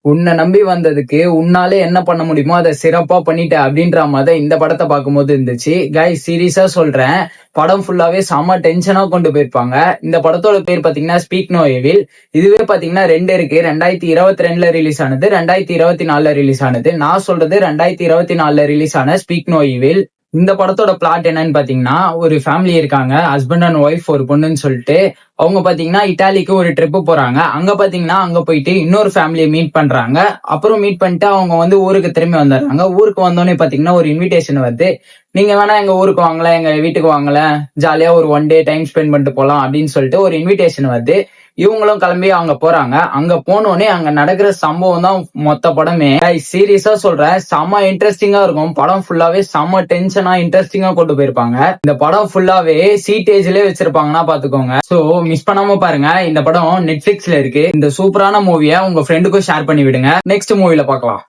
உன்னை நம்பி வந்ததுக்கு உன்னாலே என்ன பண்ண முடியுமோ அதை சிறப்பா பண்ணிட்ட அப்படின்ற மாதிரி இந்த படத்தை பார்க்கும்போது இருந்துச்சு. கைஸ் சீரியஸா சொல்றேன், படம் ஃபுல்லாவே செம டென்ஷனா கொண்டு போயிருப்பாங்க. இந்த படத்தோட பேர் பாத்தீங்கன்னா ஸ்பீக் நோ எவில். இதுவே பாத்தீங்கன்னா ரெண்டு இருக்கு. 2022ல ரிலீஸ் ஆனது, 2024ல ரிலீஸ் ஆனது. நான் சொல்றது 2024ல ரிலீஸ் ஆன ஸ்பீக் நோ எவில். இந்த படத்தோட பிளாட் என்னன்னு பாத்தீங்கன்னா, ஒரு ஃபேமிலி இருக்காங்க, ஹஸ்பண்ட் அண்ட் ஒய்ஃப், ஒரு பொண்ணுன்னு சொல்லிட்டு. அவங்க பாத்தீங்கன்னா இட்டாலிக்கு ஒரு ட்ரிப் போறாங்க. அங்க பாத்தீங்கன்னா அங்க போயிட்டு இன்னொரு ஃபேமிலியை மீட் பண்றாங்க. அப்புறம் மீட் பண்ணிட்டு அவங்க வந்து ஊருக்கு திரும்பி வந்துடுறாங்க. ஊருக்கு வந்தோடனே பாத்தீங்கன்னா ஒரு இன்விடேஷன் வருது. நீங்க வேணா எங்க ஊருக்கு வாங்கல, எங்க வீட்டுக்கு வாங்கல, ஜாலியா ஒரு ஒன் டே டைம் ஸ்பெண்ட் பண்ணிட்டு போலாம் அப்படின்னு சொல்லிட்டு ஒரு இன்விடேஷன் வருது. இவங்களும் கிளம்பி அங்க போறாங்க. அங்க போனோடனே அங்க நடக்கிற சம்பவம் தான் மொத்த படமே. சீரியஸா சொல்றேன், செம இன்ட்ரெஸ்டிங்கா இருக்கும். படம் ஃபுல்லாவே செம டென்ஷனா இன்ட்ரெஸ்டிங்கா கொண்டு போயிருப்பாங்க. இந்த படம் ஃபுல்லாவே சீட்டேஜ்லயே வச்சிருப்பாங்கன்னா பாத்துக்கோங்க. சோ மிஸ் பண்ணாம பாருங்க. இந்த படம் நெட்ஃபிளிக்ஸ்ல இருக்கு. இந்த சூப்பரான மூவியை உங்க ஃப்ரெண்டுக்கும் ஷேர் பண்ணி விடுங்க. நெக்ஸ்ட் மூவில பார்க்கலாம்.